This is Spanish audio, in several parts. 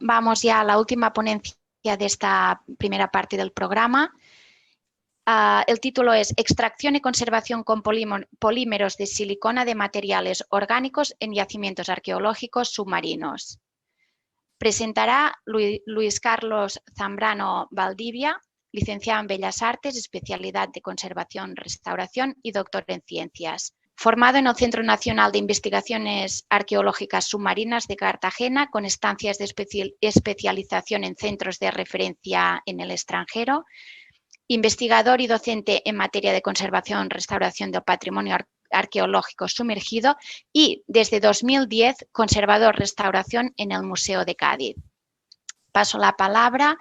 Vamos ya a la última ponencia de esta primera parte del programa. El título es Extracción y conservación con polímeros de silicona de materiales orgánicos en yacimientos arqueológicos submarinos. Presentará Luis Carlos Zambrano Valdivia, licenciado en Bellas Artes, especialidad de Conservación, Restauración y doctor en Ciencias. Formado en el Centro Nacional de Investigaciones Arqueológicas Submarinas de Cartagena, con estancias de especialización en centros de referencia en el extranjero, investigador y docente en materia de conservación, restauración del patrimonio arqueológico sumergido y, desde 2010, conservador restauración en el Museo de Cádiz. Paso la palabra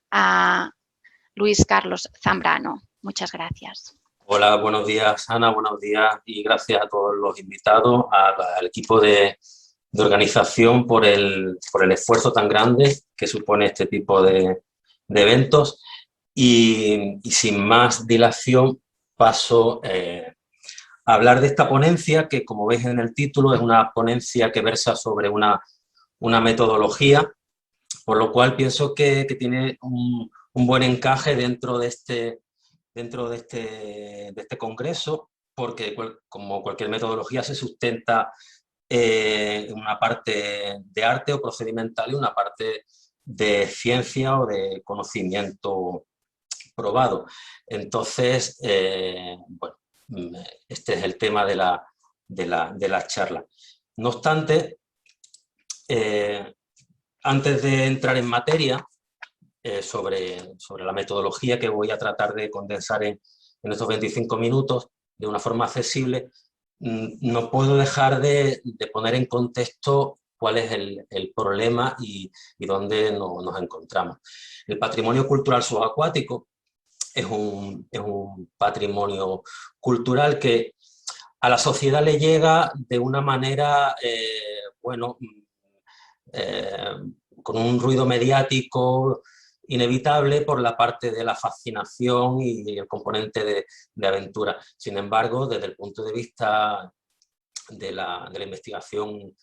a Luis Carlos Zambrano. Muchas gracias. Hola, buenos días, Ana, buenos días y gracias a todos los invitados, al equipo de organización por el esfuerzo tan grande que supone este tipo de eventos. Y sin más dilación paso a hablar de esta ponencia que, como veis en el título, es una ponencia que versa sobre una metodología, por lo cual pienso que tiene un buen encaje dentro de este congreso, porque como cualquier metodología se sustenta en una parte de arte o procedimental y una parte de ciencia o de conocimiento probado. Entonces, bueno, este es el tema de la charla. No obstante, antes de entrar en materia, sobre la metodología que voy a tratar de condensar en estos 25 minutos de una forma accesible, no puedo dejar de poner en contexto cuál es el problema y dónde nos encontramos. El patrimonio cultural subacuático es un patrimonio cultural que a la sociedad le llega de una manera, bueno, con un ruido mediático inevitable por la parte de la fascinación y el componente de aventura. Sin embargo, desde el punto de vista de la investigación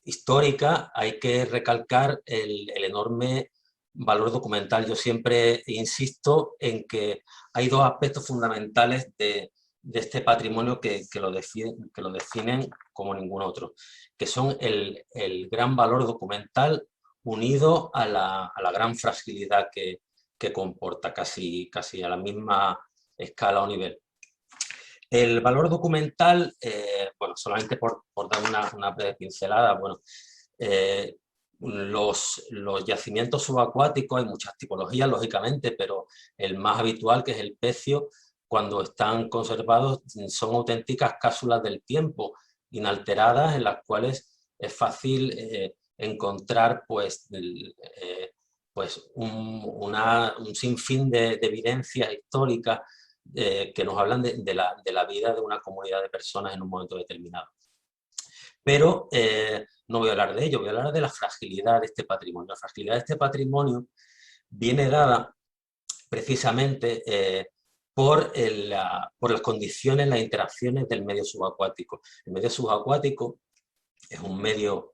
histórica, hay que recalcar el enorme valor documental. Yo siempre insisto en que hay dos aspectos fundamentales de este patrimonio que lo definen como ningún otro, que son el gran valor documental unido a la gran fragilidad que comporta, casi a la misma escala o nivel. El valor documental, bueno, solamente por dar una breve pincelada, bueno, los yacimientos subacuáticos, hay muchas tipologías, lógicamente, pero el más habitual, que es el pecio, cuando están conservados, son auténticas cápsulas del tiempo, inalteradas, en las cuales es fácil encontrar pues un sinfín de evidencias históricas que nos hablan de la vida de una comunidad de personas en un momento determinado. Pero no voy a hablar de ello, voy a hablar de la fragilidad de este patrimonio. La fragilidad de este patrimonio viene dada precisamente por las condiciones, las interacciones del medio subacuático. El medio subacuático es un medio,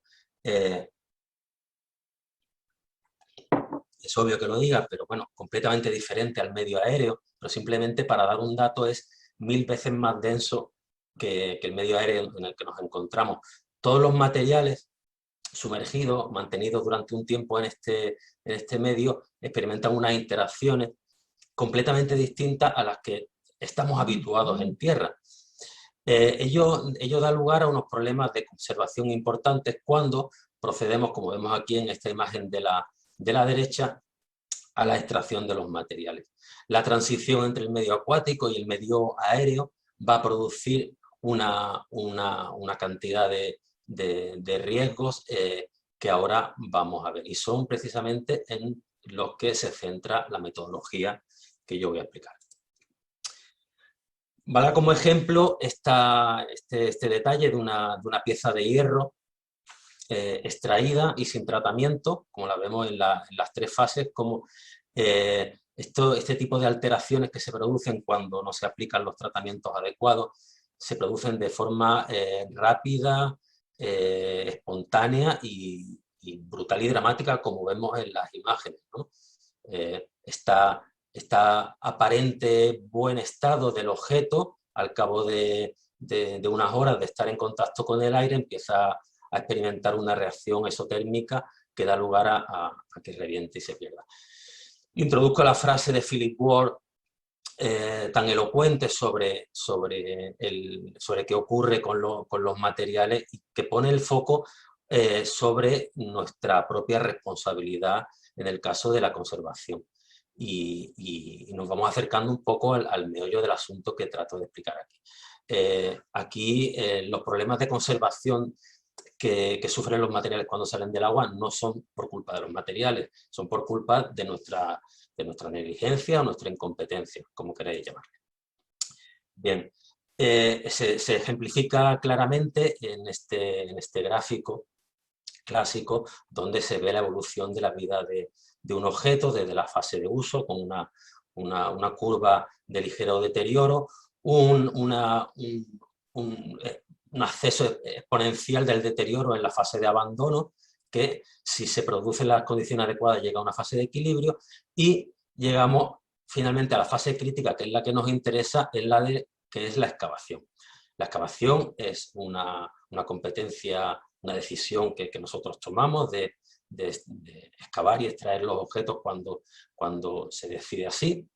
es obvio que lo diga, pero bueno, completamente diferente al medio aéreo, pero simplemente para dar un dato es 1000 veces más denso que el medio aéreo en el que nos encontramos. Todos los materiales sumergidos, mantenidos durante un tiempo en este medio, experimentan unas interacciones completamente distintas a las que estamos habituados en tierra. Ello da lugar a unos problemas de conservación importantes cuando procedemos, como vemos aquí en esta imagen de la derecha, a la extracción de los materiales. La transición entre el medio acuático y el medio aéreo va a producir una cantidad de riesgos que ahora vamos a ver, y son precisamente en los que se centra la metodología que yo voy a explicar. Vale como ejemplo este detalle de una pieza de hierro extraída y sin tratamiento, como la vemos en las tres fases, como este tipo de alteraciones que se producen cuando no se aplican los tratamientos adecuados, se producen de forma rápida, espontánea y y brutal y dramática, como vemos en las imágenes, ¿no? Está aparente buen estado del objeto, al cabo de unas horas de estar en contacto con el aire, empieza a experimentar una reacción exotérmica que da lugar a que reviente y se pierda. Introduzco la frase de Philip Ward, tan elocuente sobre qué ocurre con los materiales, y que pone el foco sobre nuestra propia responsabilidad en el caso de la conservación. Y nos vamos acercando un poco al meollo del asunto que trato de explicar aquí. Aquí los problemas de conservación que sufren los materiales cuando salen del agua no son por culpa de los materiales, son por culpa de nuestra negligencia o nuestra incompetencia, como queráis llamarle. Bien, se ejemplifica claramente en este gráfico clásico, donde se ve la evolución de la vida de un objeto desde la fase de uso, con una curva de ligero deterioro, un acceso exponencial del deterioro en la fase de abandono, que si se producen las condiciones adecuadas llega a una fase de equilibrio, y llegamos finalmente a la fase crítica, que es la que nos interesa, que es la excavación. La excavación es una competencia, una decisión que nosotros tomamos de excavar y extraer los objetos cuando se decide así,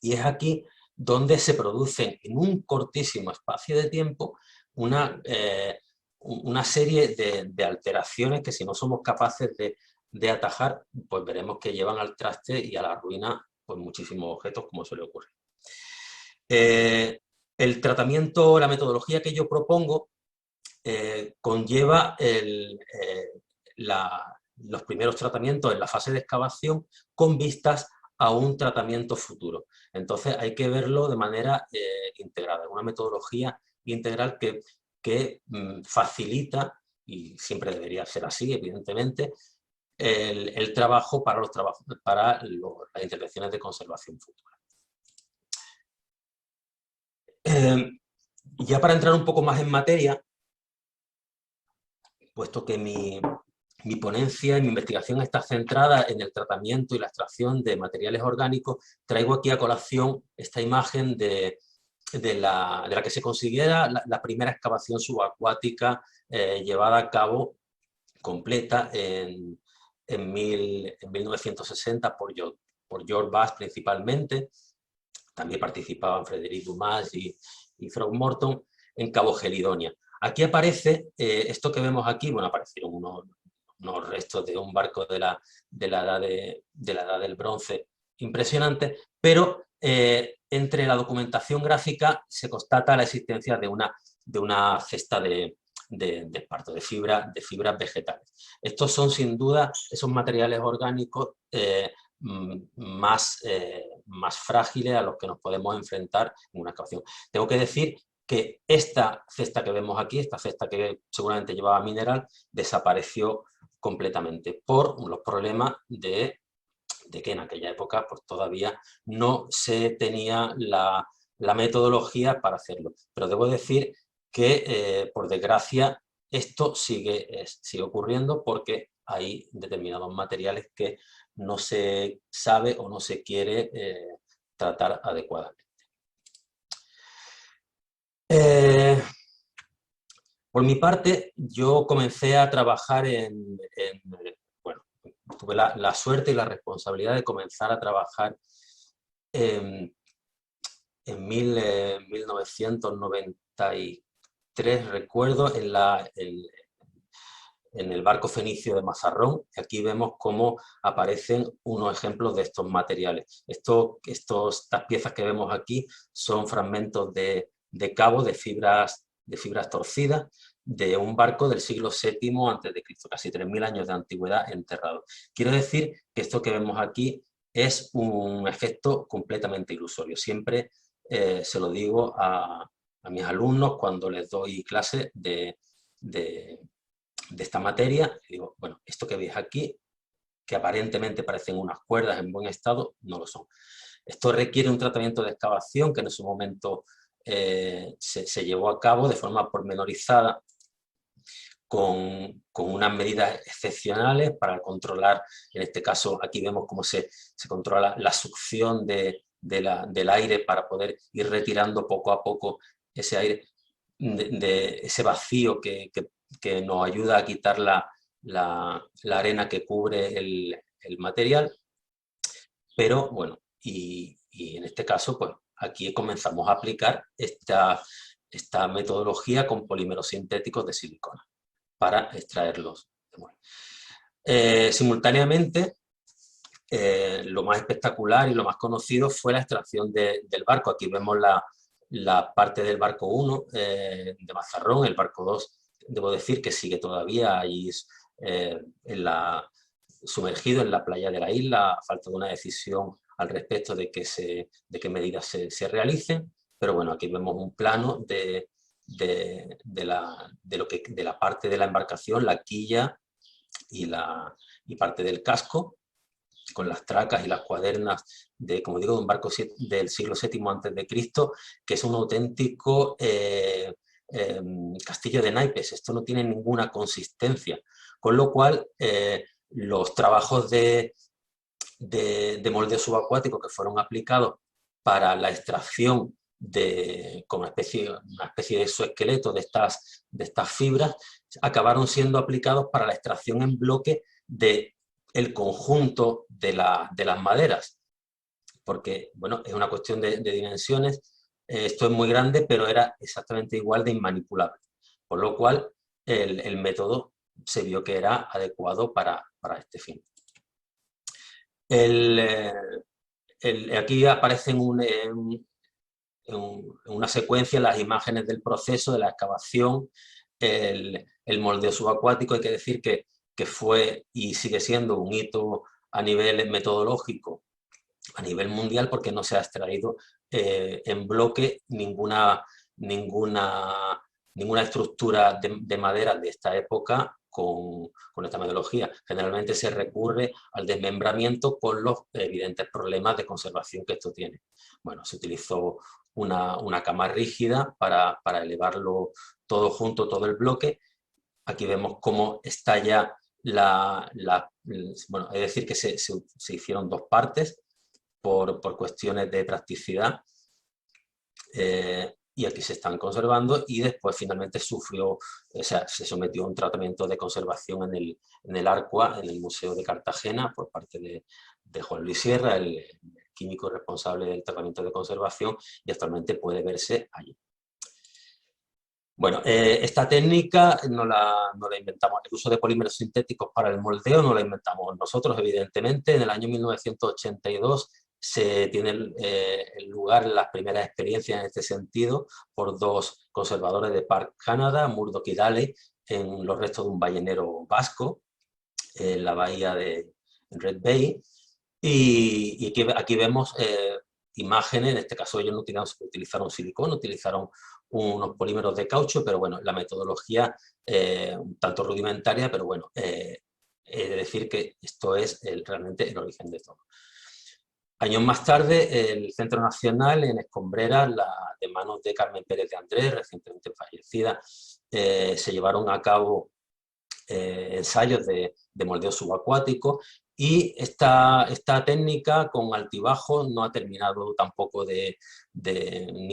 y es aquí donde se producen en un cortísimo espacio de tiempo una serie de alteraciones que, si no somos capaces de atajar, pues veremos que llevan al traste y a la ruina pues muchísimos objetos, como suele ocurrir. El tratamiento, la metodología que yo propongo conlleva los primeros tratamientos en la fase de excavación con vistas a un tratamiento futuro. Entonces hay que verlo de manera integrada, una metodología integral que facilita, y siempre debería ser así, evidentemente, el trabajo para las intervenciones de conservación futura. Ya para entrar un poco más en materia, puesto que mi ponencia y mi investigación está centrada en el tratamiento y la extracción de materiales orgánicos, traigo aquí a colación esta imagen de la que se considera la primera excavación subacuática llevada a cabo completa en 1960 por George Bass principalmente. También participaban Frederic Dumas y Throckmorton en Cabo Gelidonia. Aquí aparece, esto que vemos aquí, bueno, aparecieron unos restos de un barco de la edad del bronce impresionante, pero entre la documentación gráfica se constata la existencia de una cesta de esparto, de fibras vegetales. Estos son sin duda esos materiales orgánicos más frágiles a los que nos podemos enfrentar en una excavación. Tengo que decir que esta cesta que vemos aquí, esta cesta que seguramente llevaba mineral, desapareció completamente por los problemas de que en aquella época pues todavía no se tenía la metodología para hacerlo. Pero debo decir que, por desgracia, esto sigue ocurriendo, porque hay determinados materiales que no se sabe o no se quiere tratar adecuadamente. Por mi parte, yo comencé a trabajar bueno, tuve la suerte y la responsabilidad de comenzar a trabajar en 1993, recuerdo, en el barco fenicio de Mazarrón. Aquí vemos cómo aparecen unos ejemplos de estos materiales. Estas piezas que vemos aquí son fragmentos de cabo de fibras torcidas de un barco del siglo VII a.C., casi 3000 años de antigüedad enterrado. Quiero decir que esto que vemos aquí es un efecto completamente ilusorio. Siempre se lo digo a mis alumnos cuando les doy clase de esta materia. Digo, bueno, esto que veis aquí, que aparentemente parecen unas cuerdas en buen estado, no lo son. Esto requiere un tratamiento de excavación que en su momento se llevó a cabo de forma pormenorizada, con unas medidas excepcionales para controlar, en este caso aquí vemos cómo se controla la succión del aire para poder ir retirando poco a poco ese aire, de ese vacío que nos ayuda a quitar la arena que cubre el material. Pero bueno, y en este caso, pues aquí comenzamos a aplicar esta metodología con polímeros sintéticos de silicona para extraerlos. Simultáneamente, lo más espectacular y lo más conocido fue la extracción del barco. Aquí vemos la parte del barco 1 de Mazarrón. El barco 2, debo decir que sigue todavía ahí sumergido en la playa de la isla, a falta de una decisión al respecto de qué medidas se realicen. Pero bueno, aquí vemos un plano de la parte de la embarcación, la quilla y parte del casco, con las tracas y las cuadernas como digo, de un barco del siglo VII a.C., que es un auténtico castillo de naipes. Esto no tiene ninguna consistencia, con lo cual los trabajos de moldeo subacuático que fueron aplicados para la extracción como una especie de exoesqueleto de estas fibras, acabaron siendo aplicados para la extracción en bloque del conjunto de las maderas, porque bueno, es una cuestión de dimensiones. Esto es muy grande, pero era exactamente igual de inmanipulable, por lo cual el método se vio que era adecuado para este fin. Aquí aparecen en una secuencia las imágenes del proceso de la excavación, el moldeo subacuático. Hay que decir que fue y sigue siendo un hito a nivel metodológico, a nivel mundial, porque no se ha extraído en bloque ninguna estructura de madera de esta época con esta metodología. Generalmente se recurre al desmembramiento con los evidentes problemas de conservación que esto tiene. Bueno, se utilizó una cama rígida para elevarlo todo junto, todo el bloque. Aquí vemos cómo está ya bueno, es decir, que se hicieron dos partes por cuestiones de practicidad. Y aquí se están conservando, y después finalmente se sometió a un tratamiento de conservación en el Arcua, en el Museo de Cartagena, por parte de Juan Luis Sierra, el químico responsable del tratamiento de conservación, y actualmente puede verse allí. Bueno, esta técnica no la inventamos. El uso de polímeros sintéticos para el moldeo no la inventamos nosotros, evidentemente. En el año 1982 se tienen lugar las primeras experiencias en este sentido por dos conservadores de Park Canada, Murdoch y Daly, en los restos de un ballenero vasco, en la bahía de Red Bay. Y aquí vemos imágenes. En este caso ellos no utilizaron silicona, utilizaron unos polímeros de caucho, pero bueno, la metodología un tanto rudimentaria, pero bueno, he de decir que esto es realmente el origen de todo. Años más tarde, el Centro Nacional, en Escombreras, de manos de Carmen Pérez de Andrés, recientemente fallecida, se llevaron a cabo ensayos de moldeo subacuático, y esta técnica con altibajos no ha terminado tampoco ni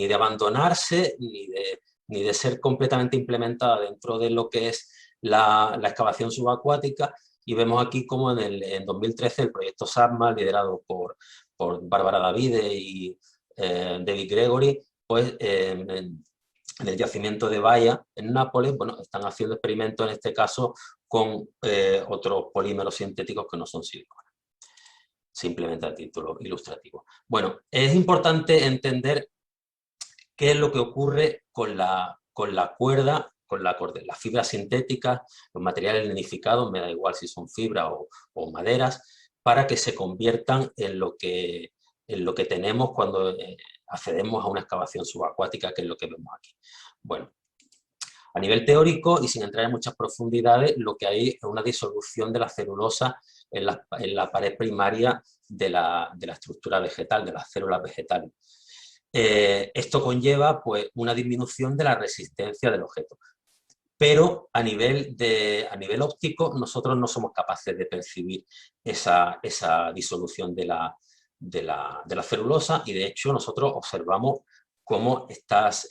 de abandonarse ni de ser completamente implementada dentro de lo que es la excavación subacuática. Y vemos aquí como en 2013 el proyecto SAPMA, liderado por Bárbara Davide y David Gregory, pues en el yacimiento de Baia, en Nápoles, bueno, están haciendo experimentos en este caso con otros polímeros sintéticos que no son silicona. Simplemente a título ilustrativo. Bueno, es importante entender qué es lo que ocurre con la cuerda, con las fibras sintéticas, los materiales linificados, me da igual si son fibras o maderas, para que se conviertan en lo que tenemos cuando accedemos a una excavación subacuática, que es lo que vemos aquí. Bueno, a nivel teórico, y sin entrar en muchas profundidades, lo que hay es una disolución de la celulosa en la pared primaria de la estructura vegetal, de las células vegetales. Esto conlleva pues una disminución de la resistencia del objeto. pero a nivel óptico nosotros no somos capaces de percibir esa disolución de la celulosa, y de hecho nosotros observamos cómo estas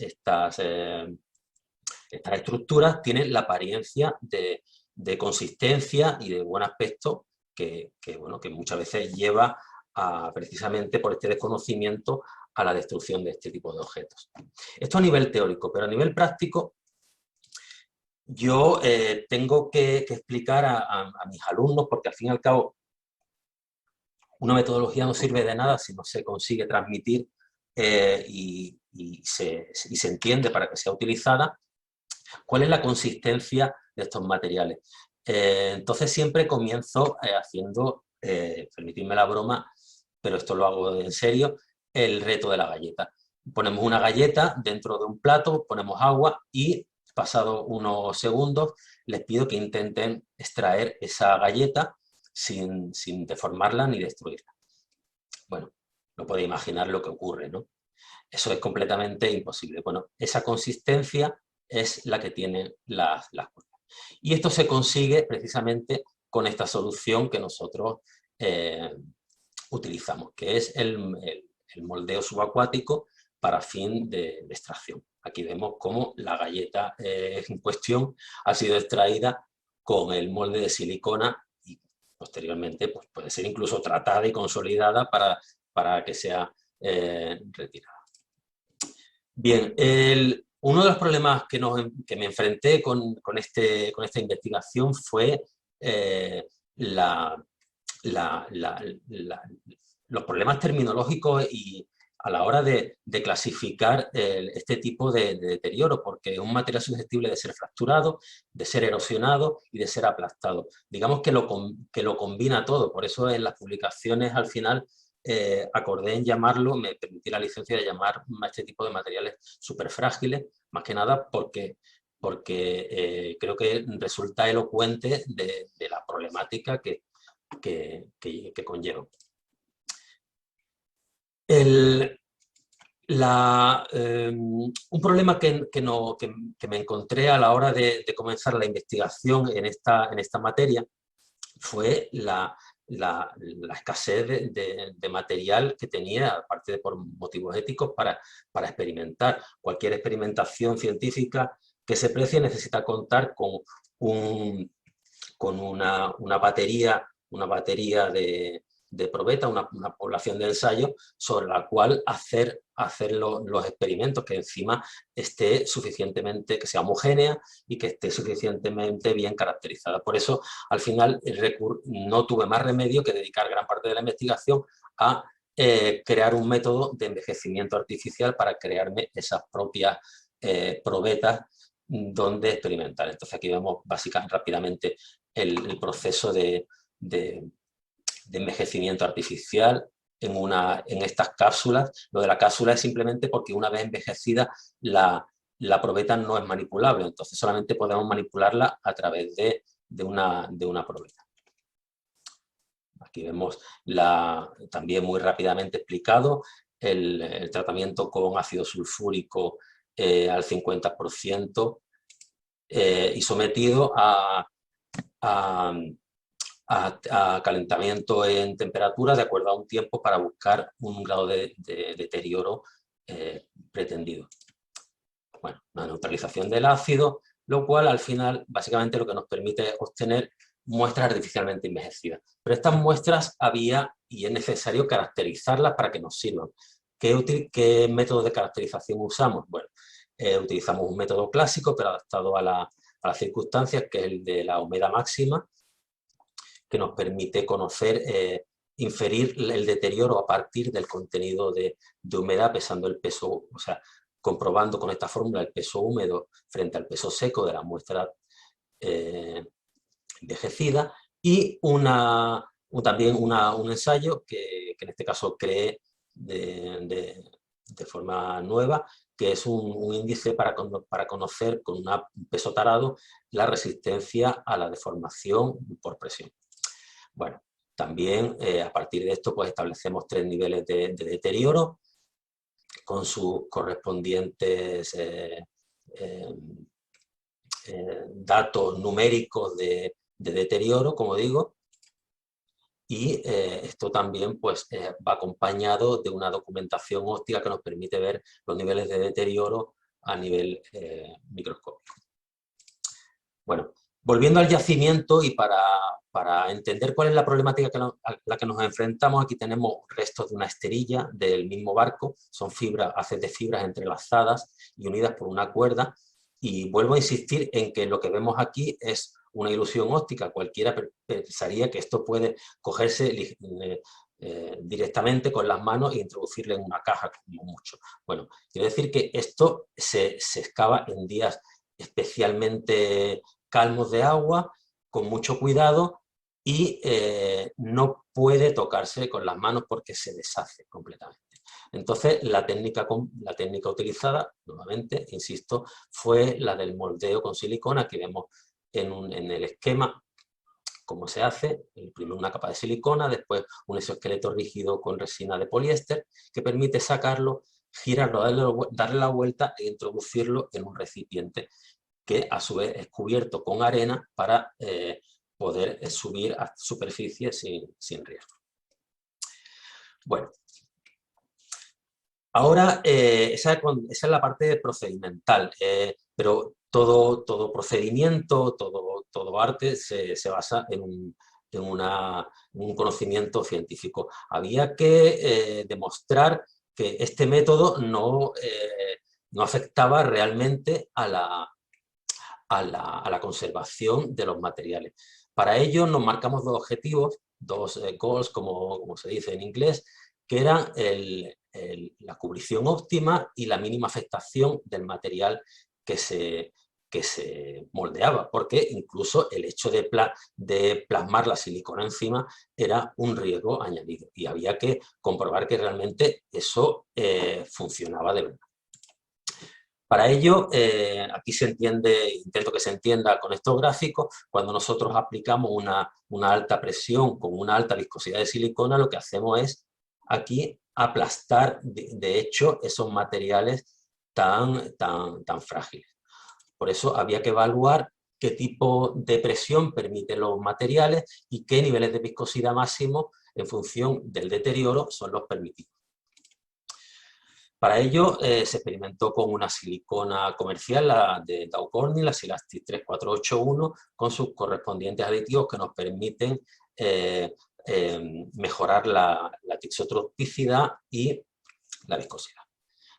estructuras tienen la apariencia de consistencia y de buen aspecto que muchas veces lleva precisamente por este desconocimiento a la destrucción de este tipo de objetos. Esto a nivel teórico, pero a nivel práctico yo tengo que explicar a mis alumnos, porque al fin y al cabo una metodología no sirve de nada si no se consigue transmitir y se entiende para que sea utilizada, cuál es la consistencia de estos materiales. Entonces siempre comienzo haciendo, permitidme la broma, pero esto lo hago en serio, el reto de la galleta. Ponemos una galleta dentro de un plato, ponemos agua y pasado unos segundos les pido que intenten extraer esa galleta sin deformarla ni destruirla. Bueno, no podéis imaginar lo que ocurre, ¿no? Eso es completamente imposible. Bueno, esa consistencia es la que tienen las cuerdas. Y esto se consigue precisamente con esta solución que nosotros utilizamos, que es el moldeo subacuático para fin de extracción. Aquí vemos cómo la galleta en cuestión ha sido extraída con el molde de silicona y posteriormente pues, puede ser incluso tratada y consolidada para que sea retirada. Bien, uno de los problemas que me enfrenté con esta investigación fue los problemas terminológicos y a la hora de clasificar este tipo de deterioro, porque es un material susceptible de ser fracturado, de ser erosionado y de ser aplastado. Digamos que lo combina todo, por eso en las publicaciones al final acordé en llamarlo, me permití la licencia de llamar a este tipo de materiales súper frágiles, más que nada porque creo que resulta elocuente de la problemática que conlleva. Un problema que me encontré a la hora de comenzar la investigación en esta materia fue la escasez de material que tenía, aparte de por motivos éticos, para experimentar. Cualquier experimentación científica que se precie necesita contar con una batería de probeta, una población de ensayos sobre la cual hacer los experimentos, que encima esté suficientemente, que sea homogénea y que esté suficientemente bien caracterizada. Por eso, al final, no tuve más remedio que dedicar gran parte de la investigación a crear un método de envejecimiento artificial para crearme esas propias probetas donde experimentar. Entonces aquí vemos básicamente rápidamente el proceso de envejecimiento artificial en estas cápsulas. Lo de la cápsula es simplemente porque una vez envejecida la probeta no es manipulable, entonces solamente podemos manipularla a través de una probeta. Aquí vemos también muy rápidamente explicado el tratamiento con ácido sulfúrico al 50% y sometido a calentamiento en temperatura de acuerdo a un tiempo para buscar un grado de deterioro pretendido. Bueno, una neutralización del ácido, lo cual al final básicamente lo que nos permite obtener muestras artificialmente envejecidas. Pero estas muestras había y es necesario caracterizarlas para que nos sirvan. ¿Qué método de caracterización usamos? Bueno, utilizamos un método clásico pero adaptado a las circunstancias, que es el de la humedad máxima, que nos permite conocer, inferir el deterioro a partir del contenido de humedad pesando el peso, o sea, comprobando con esta fórmula el peso húmedo frente al peso seco de la muestra envejecida, y también un ensayo que en este caso creé de forma nueva, que es un índice para conocer con un peso tarado la resistencia a la deformación por presión. Bueno, también a partir de esto pues establecemos 3 niveles de deterioro con sus correspondientes datos numéricos de deterioro, como digo, y esto también pues, va acompañado de una documentación óptica que nos permite ver los niveles de deterioro a nivel microscópico. Bueno, volviendo al yacimiento y para entender cuál es la problemática a la que nos enfrentamos, aquí tenemos restos de una esterilla del mismo barco, son haces de fibras entrelazadas y unidas por una cuerda, y vuelvo a insistir en que lo que vemos aquí es una ilusión óptica. Cualquiera pensaría que esto puede cogerse directamente con las manos e introducirle en una caja, como mucho. Bueno, quiero decir que esto se excava en días especialmente calmos de agua, con mucho cuidado, y no puede tocarse con las manos porque se deshace completamente. Entonces, la técnica utilizada, nuevamente, insisto, fue la del moldeo con silicona, que vemos en el esquema cómo se hace. Primero una capa de silicona, después un exoesqueleto rígido con resina de poliéster, que permite sacarlo, girarlo, darle la vuelta e introducirlo en un recipiente que a su vez es cubierto con arena para poder subir a superficie sin riesgo. Bueno, ahora esa es la parte procedimental, pero todo procedimiento, todo arte se basa en un conocimiento científico. Había que demostrar que este método no afectaba realmente a la conservación de los materiales. Para ello nos marcamos dos objetivos, dos goals, como se dice en inglés, que eran la cubrición óptima y la mínima afectación del material que se moldeaba, porque incluso el hecho de plasmar la silicona encima era un riesgo añadido y había que comprobar que realmente eso funcionaba de verdad. Para ello, aquí intento que se entienda con estos gráficos, cuando nosotros aplicamos una alta presión con una alta viscosidad de silicona, lo que hacemos es aquí aplastar, de hecho, esos materiales tan frágiles. Por eso había que evaluar qué tipo de presión permiten los materiales y qué niveles de viscosidad máximo en función del deterioro son los permitidos. Para ello se experimentó con una silicona comercial, la de Dow Corning, la Silastic 3481, con sus correspondientes aditivos que nos permiten mejorar la tixotropicidad y la viscosidad.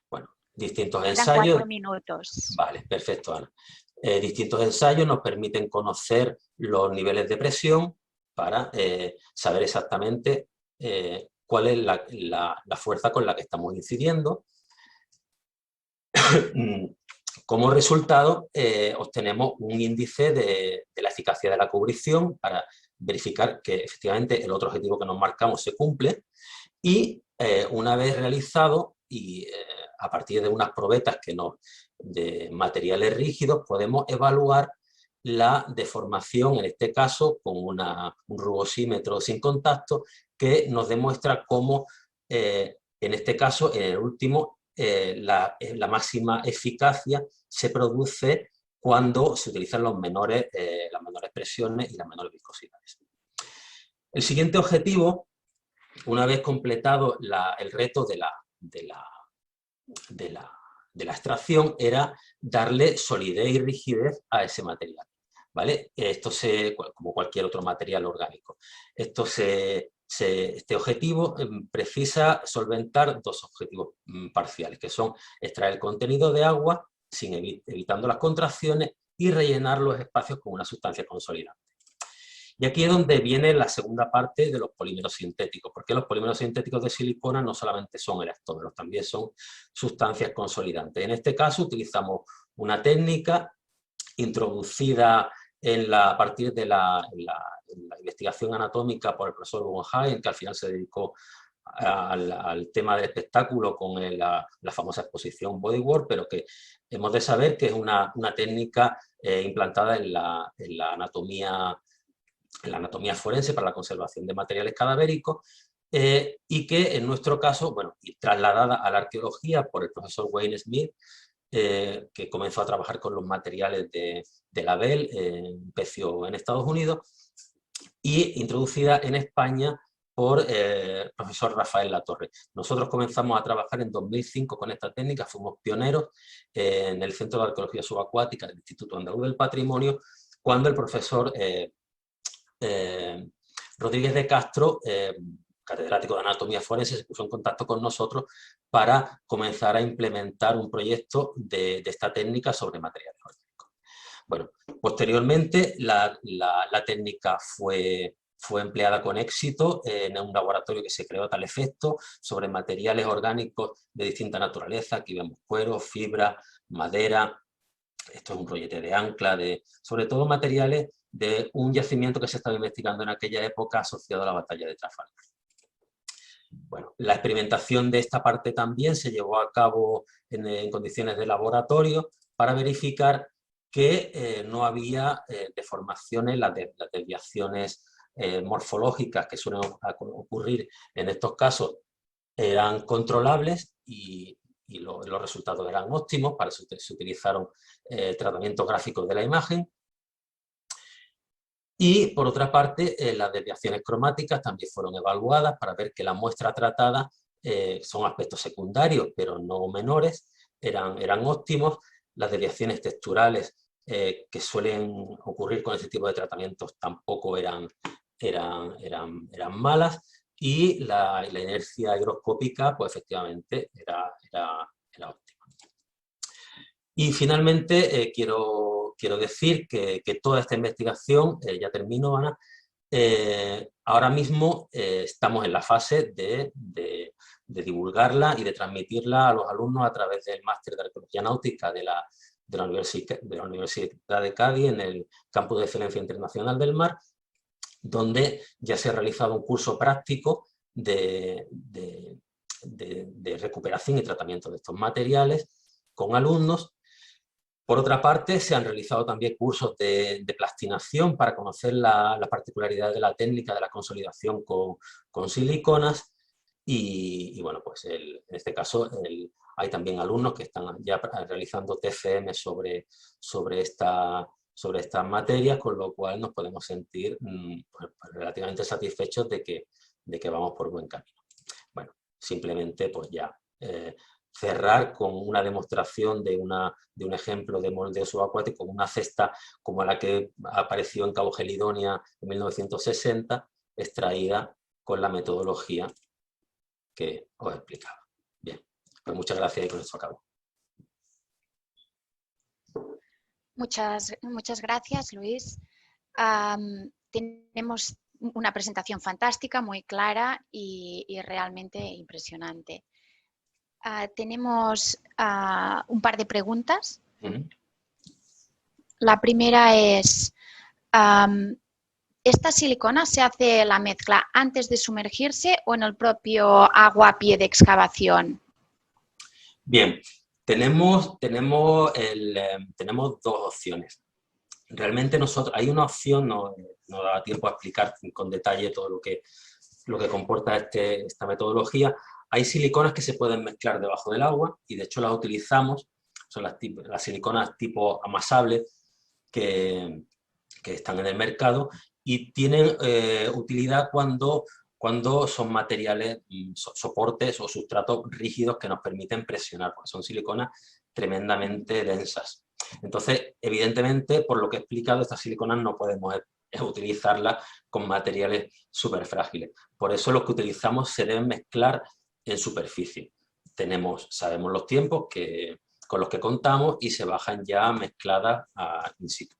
Bueno, distintos ensayos... 4 minutos. Vale, perfecto, Ana. Distintos ensayos nos permiten conocer los niveles de presión para saber exactamente cuál es la fuerza con la que estamos incidiendo. Como resultado, obtenemos un índice de la eficacia de la cubrición para verificar que efectivamente el otro objetivo que nos marcamos se cumple, y una vez realizado y a partir de unas probetas de materiales rígidos, podemos evaluar la deformación, en este caso con un rugosímetro sin contacto, que nos demuestra cómo, en este caso, en el último, la máxima eficacia se produce cuando se utilizan las menores presiones y las menores viscosidades. El siguiente objetivo, una vez completado el reto de la extracción, era darle solidez y rigidez a ese material, ¿vale? Esto como cualquier otro material orgánico. Este objetivo precisa solventar dos objetivos parciales, que son extraer el contenido de agua evitando las contracciones y rellenar los espacios con una sustancia consolidante. Y aquí es donde viene la segunda parte de los polímeros sintéticos, porque los polímeros sintéticos de silicona no solamente son elastómeros, también son sustancias consolidantes. En este caso utilizamos una técnica introducida a partir de la investigación anatómica por el profesor Von Hagen, que al final se dedicó al tema del espectáculo con la famosa exposición Bodywork, pero que hemos de saber que es una técnica implantada en la anatomía forense para la conservación de materiales cadavéricos, y que en nuestro caso, bueno, y trasladada a la arqueología por el profesor Wayne Smith, que comenzó a trabajar con los materiales de Label, empezó en Estados Unidos, y introducida en España por el profesor Rafael Latorre. Nosotros comenzamos a trabajar en 2005 con esta técnica, fuimos pioneros en el Centro de Arqueología Subacuática del Instituto Andaluz del Patrimonio, cuando el profesor Rodríguez de Castro, catedrático de Anatomía Forense, se puso en contacto con nosotros para comenzar a implementar un proyecto de esta técnica sobre materiales orgánicos. Bueno, posteriormente la técnica fue empleada con éxito en un laboratorio que se creó a tal efecto sobre materiales orgánicos de distinta naturaleza. Aquí vemos cuero, fibra, madera. Esto es un rollete de ancla, sobre todo materiales de un yacimiento que se estaba investigando en aquella época asociado a la batalla de Trafalgar. Bueno, la experimentación de esta parte también se llevó a cabo en condiciones de laboratorio para verificar que no había deformaciones, las desviaciones morfológicas que suelen ocurrir en estos casos eran controlables y los resultados eran óptimos. Para eso se utilizaron tratamientos gráficos de la imagen. Y, por otra parte, las desviaciones cromáticas también fueron evaluadas para ver que la muestra tratada son aspectos secundarios, pero no menores, eran óptimos. Las desviaciones texturales que suelen ocurrir con este tipo de tratamientos tampoco eran malas, y la inercia higroscópica, pues efectivamente, era óptima. Y finalmente quiero decir que toda esta investigación, ya termino, Ana, ahora mismo estamos en la fase de divulgarla y de transmitirla a los alumnos a través del máster de Arqueología Náutica de la Universidad de Cádiz, en el Campus de Excelencia Internacional del Mar, donde ya se ha realizado un curso práctico de recuperación y tratamiento de estos materiales con alumnos. Por otra parte, se han realizado también cursos de plastinación para conocer las particularidades de la técnica de la consolidación con siliconas, y bueno, pues en este caso hay también alumnos que están ya realizando TFM sobre estas materias, con lo cual nos podemos sentir pues, relativamente satisfechos de que vamos por buen camino. Bueno, simplemente pues ya cerrar con una demostración de un ejemplo de moldeo subacuático, una cesta como la que apareció en Cabo Gelidonia en 1960, extraída con la metodología que os explicaba. Bien, pues muchas gracias y con esto acabo. Muchas gracias, Luis. Tenemos una presentación fantástica, muy clara y realmente impresionante. Tenemos un par de preguntas. La primera es, ¿esta silicona se hace la mezcla antes de sumergirse o en el propio agua a pie de excavación? Bien, tenemos dos opciones. Realmente hay una opción, no da tiempo a explicar con detalle todo lo que comporta esta metodología. Hay siliconas que se pueden mezclar debajo del agua y de hecho las utilizamos, son las siliconas tipo amasables que están en el mercado y tienen utilidad cuando son materiales, soportes o sustratos rígidos que nos permiten presionar, porque son siliconas tremendamente densas. Entonces, evidentemente, por lo que he explicado, estas siliconas no podemos utilizarlas con materiales súper frágiles. Por eso los que utilizamos se deben mezclar en superficie. Sabemos los tiempos con los que contamos y se bajan ya mezcladas in situ.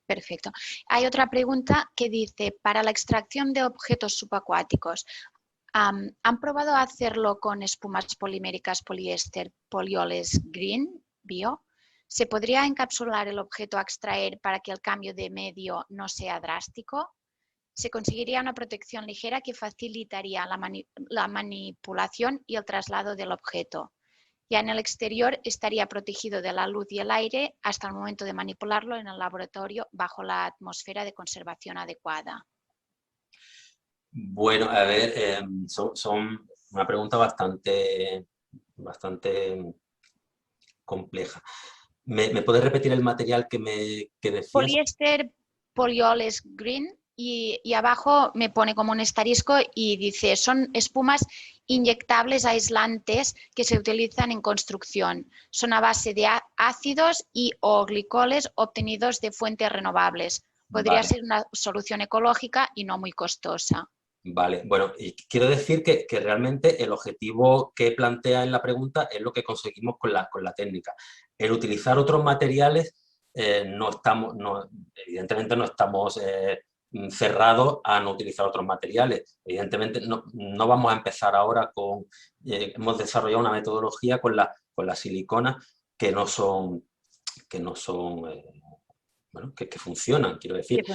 Perfecto. Hay otra pregunta que dice, para la extracción de objetos subacuáticos, ¿han probado a hacerlo con espumas poliméricas poliéster polioles green bio? ¿Se podría encapsular el objeto a extraer para que el cambio de medio no sea drástico? ¿Se conseguiría una protección ligera que facilitaría la manipulación y el traslado del objeto? Ya en el exterior estaría protegido de la luz y el aire hasta el momento de manipularlo en el laboratorio bajo la atmósfera de conservación adecuada. Bueno, a ver, son una pregunta bastante compleja. ¿Me puedes repetir el material que decías? Poliéster polioles green y abajo me pone como un asterisco y dice, son espumas inyectables aislantes que se utilizan en construcción. Son a base de ácidos y o glicoles obtenidos de fuentes renovables. Podría Vale. ser una solución ecológica y no muy costosa. Vale, bueno, y quiero decir que realmente el objetivo que plantea en la pregunta es lo que conseguimos con la técnica. El utilizar otros materiales, evidentemente no estamos cerrados a no utilizar otros materiales. Evidentemente no vamos a empezar ahora con... hemos desarrollado una metodología con la silicona que no son bueno, que funcionan, quiero decir. Sí.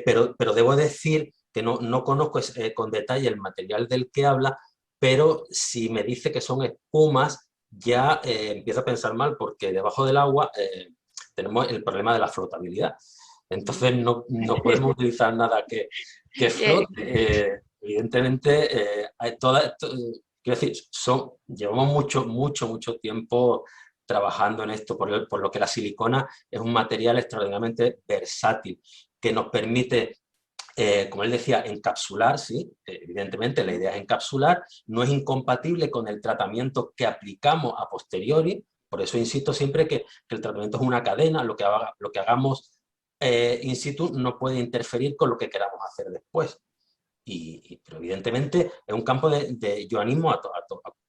Pero debo decir que no conozco con detalle el material del que habla, pero si me dice que son espumas, ya empiezo a pensar mal, porque debajo del agua tenemos el problema de la flotabilidad. Entonces no podemos utilizar nada que flote. Evidentemente, quiero decir, llevamos mucho tiempo trabajando en esto, por lo que la silicona es un material extraordinariamente versátil, que nos permite, como él decía, encapsular, sí, evidentemente la idea es encapsular, no es incompatible con el tratamiento que aplicamos a posteriori, por eso insisto siempre que el tratamiento es una cadena, lo que hagamos in situ no puede interferir con lo que queramos hacer después. Pero evidentemente es un campo yo animo a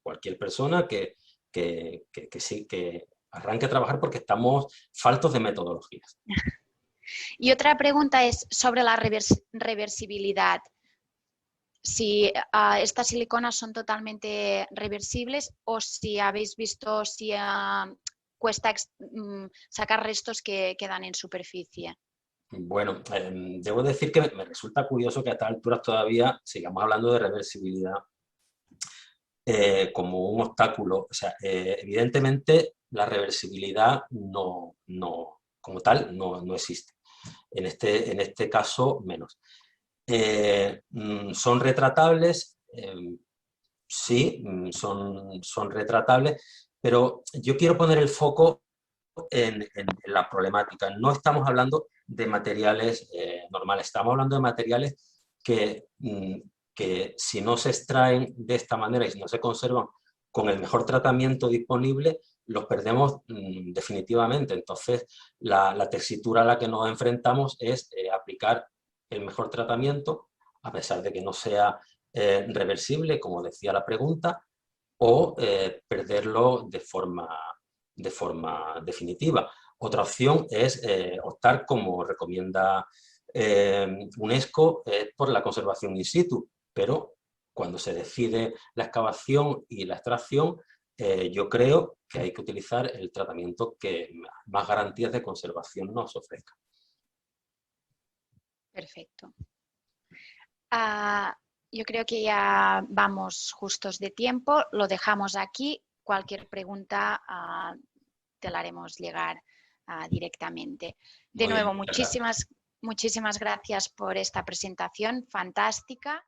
cualquier persona que arranque a trabajar, porque estamos faltos de metodologías. Y otra pregunta es sobre la reversibilidad. Si estas siliconas son totalmente reversibles o si habéis visto si cuesta sacar restos que quedan en superficie. Bueno, debo decir que me resulta curioso que a estas alturas todavía sigamos hablando de reversibilidad como un obstáculo. O sea, evidentemente la reversibilidad como tal no existe. En este caso, menos. ¿Son retratables? Sí, son retratables, pero yo quiero poner el foco en la problemática. No estamos hablando de materiales normales, estamos hablando de materiales que si no se extraen de esta manera y si no se conservan con el mejor tratamiento disponible, los perdemos definitivamente. Entonces, la tesitura a la que nos enfrentamos es aplicar el mejor tratamiento, a pesar de que no sea reversible, como decía la pregunta, o perderlo de forma definitiva. Otra opción es optar, como recomienda UNESCO, por la conservación in situ, pero cuando se decide la excavación y la extracción, yo creo que hay que utilizar el tratamiento que más garantías de conservación nos ofrezca. Perfecto. Yo creo que ya vamos justos de tiempo, lo dejamos aquí. Cualquier pregunta te la haremos llegar directamente. De nuevo, muchísimas gracias por esta presentación fantástica.